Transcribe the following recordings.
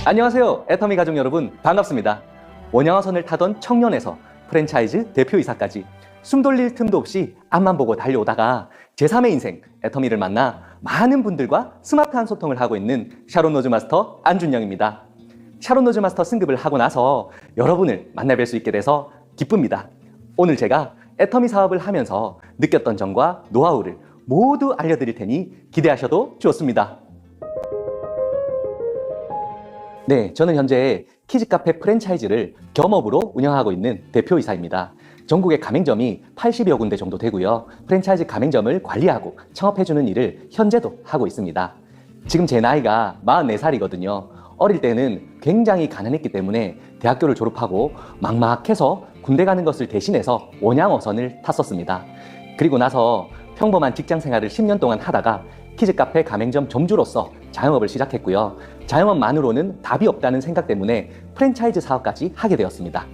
안녕하세요. 애터미 가족 여러분, 반갑습니다. 원양어선을 타던 청년에서 프랜차이즈 대표이사까지 숨 돌릴 틈도 없이 앞만 보고 달려오다가 제3의 인생 애터미를 만나 많은 분들과 스마트한 소통을 하고 있는 샤론 노즈 마스터 안준영입니다. 샤론 노즈 마스터 승급을 하고 나서 여러분을 만나뵐 수 있게 돼서 기쁩니다. 오늘 제가 애터미 사업을 하면서 느꼈던 점과 노하우를 모두 알려드릴 테니 기대하셔도 좋습니다. 네, 저는 현재 키즈카페 프랜차이즈를 겸업으로 운영하고 있는 대표이사입니다. 전국의 가맹점이 80여 군데 정도 되고요. 프랜차이즈 가맹점을 관리하고 창업해주는 일을 현재도 하고 있습니다. 지금 제 나이가 44살이거든요. 어릴 때는 굉장히 가난했기 때문에 대학교를 졸업하고 막막해서 군대 가는 것을 대신해서 원양어선을 탔었습니다. 그리고 나서 평범한 직장 생활을 10년 동안 하다가 키즈카페 가맹점 점주로서 자영업을 시작했고요. 자영업만으로는 답이 없다는 생각 때문에 프랜차이즈 사업까지 하게 되었습니다.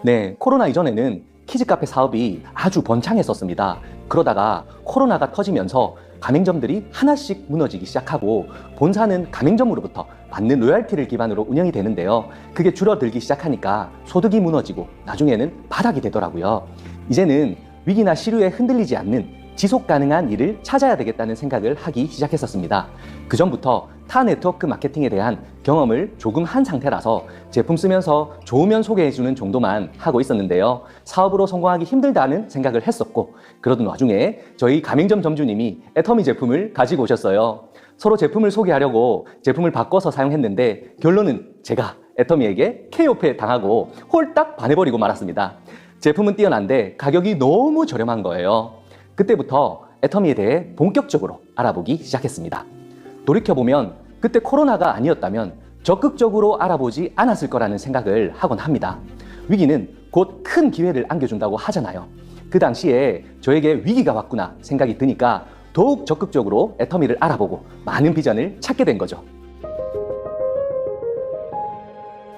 네, 코로나 이전에는 키즈카페 사업이 아주 번창했었습니다. 그러다가 코로나가 터지면서 가맹점들이 하나씩 무너지기 시작하고 본사는 가맹점으로부터 받는 로열티를 기반으로 운영이 되는데요. 그게 줄어들기 시작하니까 소득이 무너지고 나중에는 바닥이 되더라고요. 이제는 위기나 시류에 흔들리지 않는 지속 가능한 일을 찾아야 되겠다는 생각을 하기 시작했었습니다. 그 전부터 타 네트워크 마케팅에 대한 경험을 조금 한 상태라서 제품 쓰면서 좋으면 소개해주는 정도만 하고 있었는데요. 사업으로 성공하기 힘들다는 생각을 했었고, 그러던 와중에 저희 가맹점 점주님이 애터미 제품을 가지고 오셨어요. 서로 제품을 소개하려고 제품을 바꿔서 사용했는데 결론은 제가 애터미에게 KO패 당하고 홀딱 반해버리고 말았습니다. 제품은 뛰어난데 가격이 너무 저렴한 거예요. 그때부터 애터미에 대해 본격적으로 알아보기 시작했습니다. 돌이켜보면 그때 코로나가 아니었다면 적극적으로 알아보지 않았을 거라는 생각을 하곤 합니다. 위기는 곧 큰 기회를 안겨준다고 하잖아요. 그 당시에 저에게 위기가 왔구나 생각이 드니까 더욱 적극적으로 애터미를 알아보고 많은 비전을 찾게 된 거죠.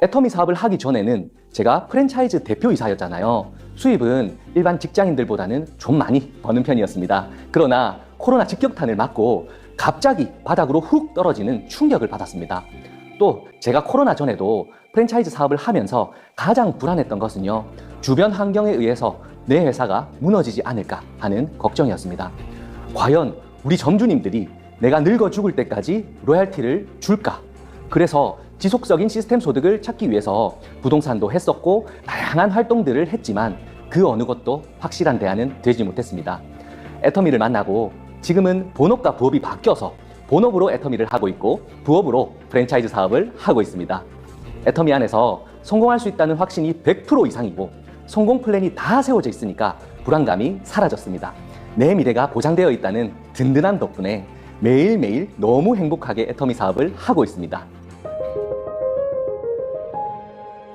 애터미 사업을 하기 전에는 제가 프랜차이즈 대표이사였잖아요. 수입은 일반 직장인들보다는 좀 많이 버는 편이었습니다. 그러나 코로나 직격탄을 맞고 갑자기 바닥으로 훅 떨어지는 충격을 받았습니다. 또 제가 코로나 전에도 프랜차이즈 사업을 하면서 가장 불안했던 것은요, 주변 환경에 의해서 내 회사가 무너지지 않을까 하는 걱정이었습니다. 과연 우리 점주님들이 내가 늙어 죽을 때까지 로얄티를 줄까? 그래서 지속적인 시스템 소득을 찾기 위해서 부동산도 했었고 다양한 활동들을 했지만 그 어느 것도 확실한 대안은 되지 못했습니다. 애터미를 만나고 지금은 본업과 부업이 바뀌어서 본업으로 애터미를 하고 있고 부업으로 프랜차이즈 사업을 하고 있습니다. 애터미 안에서 성공할 수 있다는 확신이 100% 이상이고 성공 플랜이 다 세워져 있으니까 불안감이 사라졌습니다. 내 미래가 보장되어 있다는 든든함 덕분에 매일매일 너무 행복하게 애터미 사업을 하고 있습니다.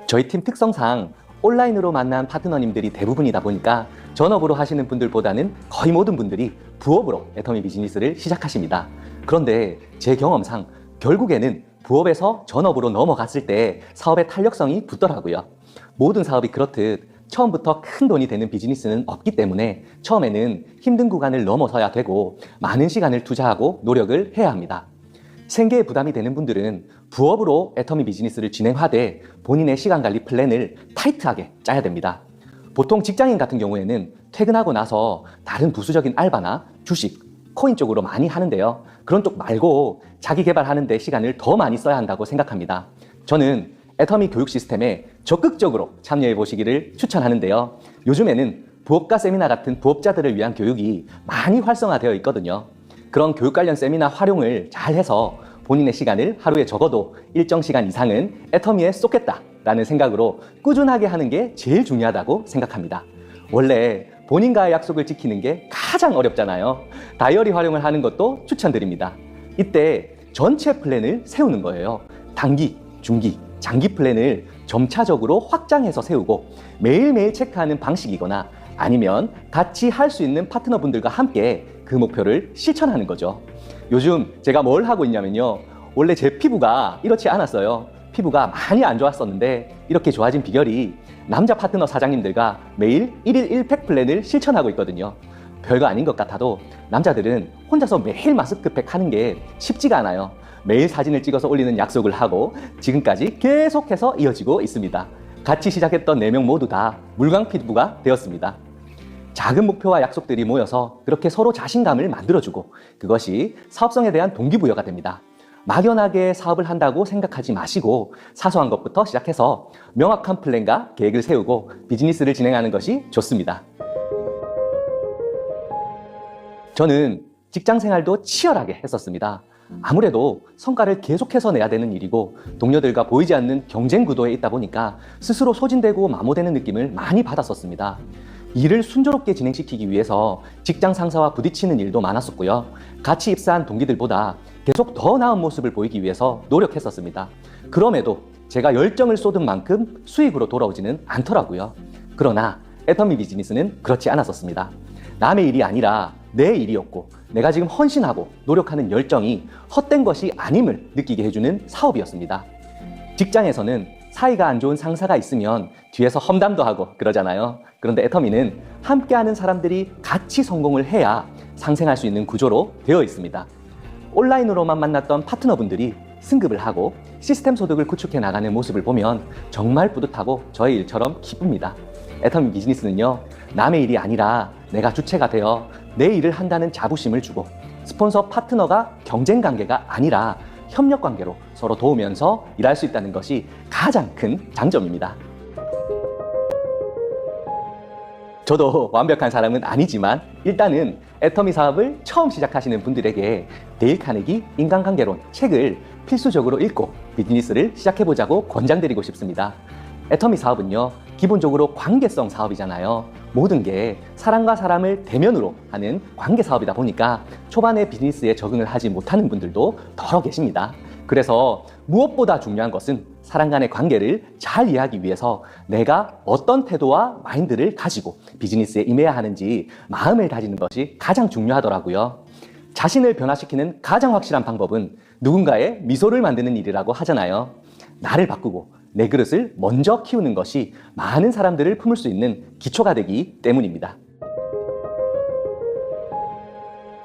저희 팀 특성상 온라인으로 만난 파트너님들이 대부분이다 보니까 전업으로 하시는 분들보다는 거의 모든 분들이 부업으로 애터미 비즈니스를 시작하십니다. 그런데 제 경험상 결국에는 부업에서 전업으로 넘어갔을 때 사업의 탄력성이 붙더라고요. 모든 사업이 그렇듯 처음부터 큰 돈이 되는 비즈니스는 없기 때문에 처음에는 힘든 구간을 넘어서야 되고 많은 시간을 투자하고 노력을 해야 합니다. 생계에 부담이 되는 분들은 부업으로 애터미 비즈니스를 진행하되 본인의 시간관리 플랜을 타이트하게 짜야 됩니다. 보통 직장인 같은 경우에는 퇴근하고 나서 다른 부수적인 알바나 주식, 코인 쪽으로 많이 하는데요. 그런 쪽 말고 자기 개발하는 데 시간을 더 많이 써야 한다고 생각합니다. 저는 애터미 교육 시스템에 적극적으로 참여해 보시기를 추천하는데요. 요즘에는 부업가 세미나 같은 부업자들을 위한 교육이 많이 활성화되어 있거든요. 그런 교육 관련 세미나 활용을 잘 해서 본인의 시간을 하루에 적어도 일정 시간 이상은 애터미에 쏟겠다라는 생각으로 꾸준하게 하는 게 제일 중요하다고 생각합니다. 원래 본인과의 약속을 지키는 게 가장 어렵잖아요. 다이어리 활용을 하는 것도 추천드립니다. 이때 전체 플랜을 세우는 거예요. 단기, 중기, 장기 플랜을 점차적으로 확장해서 세우고 매일매일 체크하는 방식이거나 아니면 같이 할 수 있는 파트너분들과 함께 그 목표를 실천하는 거죠. 요즘 제가 뭘 하고 있냐면요, 원래 제 피부가 이렇지 않았어요. 피부가 많이 안 좋았었는데 이렇게 좋아진 비결이 남자 파트너 사장님들과 매일 1일 1팩 플랜을 실천하고 있거든요. 별거 아닌 것 같아도 남자들은 혼자서 매일 마스크팩 하는 게 쉽지가 않아요. 매일 사진을 찍어서 올리는 약속을 하고 지금까지 계속해서 이어지고 있습니다. 같이 시작했던 4명 모두 다 물광 피부가 되었습니다. 작은 목표와 약속들이 모여서 그렇게 서로 자신감을 만들어주고 그것이 사업성에 대한 동기부여가 됩니다. 막연하게 사업을 한다고 생각하지 마시고 사소한 것부터 시작해서 명확한 플랜과 계획을 세우고 비즈니스를 진행하는 것이 좋습니다. 저는 직장 생활도 치열하게 했었습니다. 아무래도 성과를 계속해서 내야 되는 일이고 동료들과 보이지 않는 경쟁 구도에 있다 보니까 스스로 소진되고 마모되는 느낌을 많이 받았었습니다. 일을 순조롭게 진행시키기 위해서 직장 상사와 부딪히는 일도 많았었고요. 같이 입사한 동기들보다 계속 더 나은 모습을 보이기 위해서 노력했었습니다. 그럼에도 제가 열정을 쏟은 만큼 수익으로 돌아오지는 않더라고요. 그러나 애터미 비즈니스는 그렇지 않았었습니다. 남의 일이 아니라 내 일이었고 내가 지금 헌신하고 노력하는 열정이 헛된 것이 아님을 느끼게 해주는 사업이었습니다. 직장에서는 사이가 안 좋은 상사가 있으면 뒤에서 험담도 하고 그러잖아요. 그런데 애터미는 함께하는 사람들이 같이 성공을 해야 상생할 수 있는 구조로 되어 있습니다. 온라인으로만 만났던 파트너분들이 승급을 하고 시스템 소득을 구축해 나가는 모습을 보면 정말 뿌듯하고 저의 일처럼 기쁩니다. 애터미 비즈니스는요, 남의 일이 아니라 내가 주체가 되어 내 일을 한다는 자부심을 주고 스폰서 파트너가 경쟁 관계가 아니라 협력 관계로 서로 도우면서 일할 수 있다는 것이 가장 큰 장점입니다. 저도 완벽한 사람은 아니지만 일단은 애터미 사업을 처음 시작하시는 분들에게 데일 카네기 인간관계론 책을 필수적으로 읽고 비즈니스를 시작해보자고 권장드리고 싶습니다. 애터미 사업은요, 기본적으로 관계성 사업이잖아요. 모든 게 사람과 사람을 대면으로 하는 관계 사업이다 보니까 초반에 비즈니스에 적응을 하지 못하는 분들도 더러 계십니다. 그래서 무엇보다 중요한 것은 사람 간의 관계를 잘 이해하기 위해서 내가 어떤 태도와 마인드를 가지고 비즈니스에 임해야 하는지 마음을 다지는 것이 가장 중요하더라고요. 자신을 변화시키는 가장 확실한 방법은 누군가의 미소를 만드는 일이라고 하잖아요. 나를 바꾸고 내 그릇을 먼저 키우는 것이 많은 사람들을 품을 수 있는 기초가 되기 때문입니다.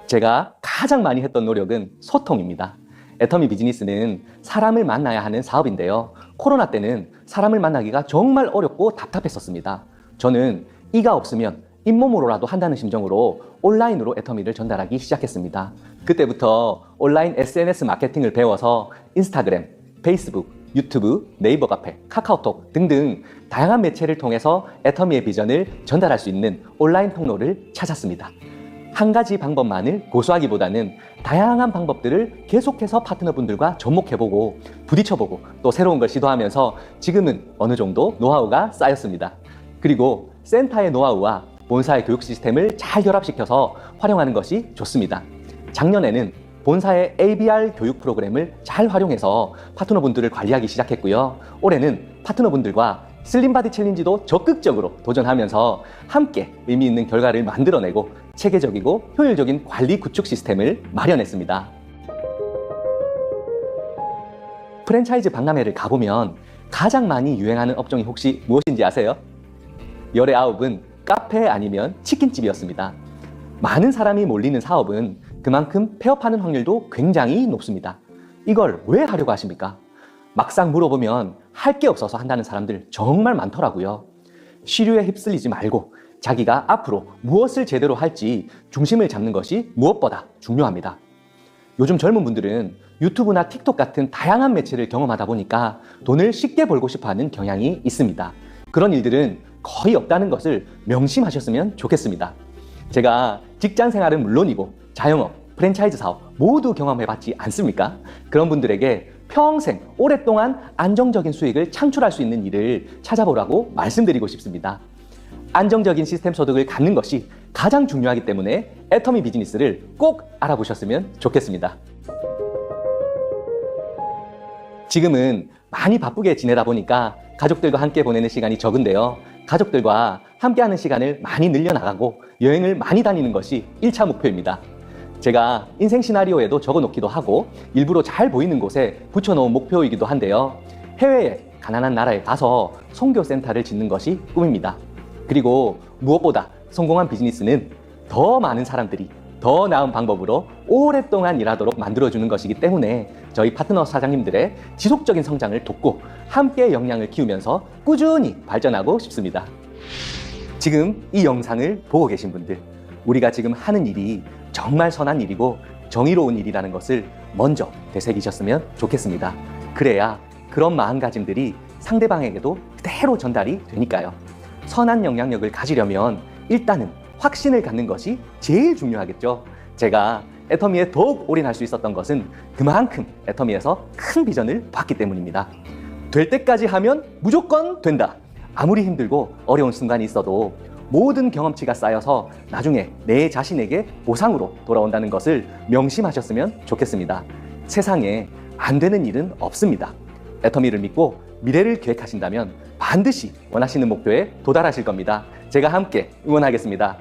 제가 가장 많이 했던 노력은 소통입니다. 애터미 비즈니스는 사람을 만나야 하는 사업인데요. 코로나 때는 사람을 만나기가 정말 어렵고 답답했었습니다. 저는 이가 없으면 잇몸으로라도 한다는 심정으로 온라인으로 애터미를 전달하기 시작했습니다. 그때부터 온라인 SNS 마케팅을 배워서 인스타그램, 페이스북, 유튜브, 네이버 카페, 카카오톡 등등 다양한 매체를 통해서 애터미의 비전을 전달할 수 있는 온라인 통로를 찾았습니다. 한 가지 방법만을 고수하기보다는 다양한 방법들을 계속해서 파트너분들과 접목해보고 부딪혀보고 또 새로운 걸 시도하면서 지금은 어느 정도 노하우가 쌓였습니다. 그리고 센터의 노하우와 본사의 교육 시스템을 잘 결합시켜서 활용하는 것이 좋습니다. 작년에는 본사의 ABR 교육 프로그램을 잘 활용해서 파트너분들을 관리하기 시작했고요. 올해는 파트너분들과 슬림바디 챌린지도 적극적으로 도전하면서 함께 의미 있는 결과를 만들어내고 체계적이고 효율적인 관리 구축 시스템을 마련했습니다. 프랜차이즈 박람회를 가보면 가장 많이 유행하는 업종이 혹시 무엇인지 아세요? 열의 9은 카페 아니면 치킨집이었습니다. 많은 사람이 몰리는 사업은 그만큼 폐업하는 확률도 굉장히 높습니다. 이걸 왜 하려고 하십니까? 막상 물어보면 할 게 없어서 한다는 사람들 정말 많더라고요. 시류에 휩쓸리지 말고 자기가 앞으로 무엇을 제대로 할지 중심을 잡는 것이 무엇보다 중요합니다. 요즘 젊은 분들은 유튜브나 틱톡 같은 다양한 매체를 경험하다 보니까 돈을 쉽게 벌고 싶어 하는 경향이 있습니다. 그런 일들은 거의 없다는 것을 명심하셨으면 좋겠습니다. 제가 직장 생활은 물론이고 자영업, 프랜차이즈 사업 모두 경험해봤지 않습니까? 그런 분들에게 평생 오랫동안 안정적인 수익을 창출할 수 있는 일을 찾아보라고 말씀드리고 싶습니다. 안정적인 시스템 소득을 갖는 것이 가장 중요하기 때문에 애터미 비즈니스를 꼭 알아보셨으면 좋겠습니다. 지금은 많이 바쁘게 지내다 보니까 가족들과 함께 보내는 시간이 적은데요. 가족들과 함께하는 시간을 많이 늘려나가고 여행을 많이 다니는 것이 1차 목표입니다. 제가 인생 시나리오에도 적어놓기도 하고 일부러 잘 보이는 곳에 붙여놓은 목표이기도 한데요. 해외에 가난한 나라에 가서 선교센터를 짓는 것이 꿈입니다. 그리고 무엇보다 성공한 비즈니스는 더 많은 사람들이 더 나은 방법으로 오랫동안 일하도록 만들어주는 것이기 때문에 저희 파트너 사장님들의 지속적인 성장을 돕고 함께 역량을 키우면서 꾸준히 발전하고 싶습니다. 지금 이 영상을 보고 계신 분들, 우리가 지금 하는 일이 정말 선한 일이고 정의로운 일이라는 것을 먼저 되새기셨으면 좋겠습니다. 그래야 그런 마음가짐들이 상대방에게도 그대로 전달이 되니까요. 선한 영향력을 가지려면 일단은 확신을 갖는 것이 제일 중요하겠죠. 제가 애터미에 더욱 올인할 수 있었던 것은 그만큼 애터미에서 큰 비전을 봤기 때문입니다. 될 때까지 하면 무조건 된다. 아무리 힘들고 어려운 순간이 있어도 모든 경험치가 쌓여서 나중에 내 자신에게 보상으로 돌아온다는 것을 명심하셨으면 좋겠습니다. 세상에 안 되는 일은 없습니다. 애터미를 믿고 미래를 계획하신다면 반드시 원하시는 목표에 도달하실 겁니다. 제가 함께 응원하겠습니다.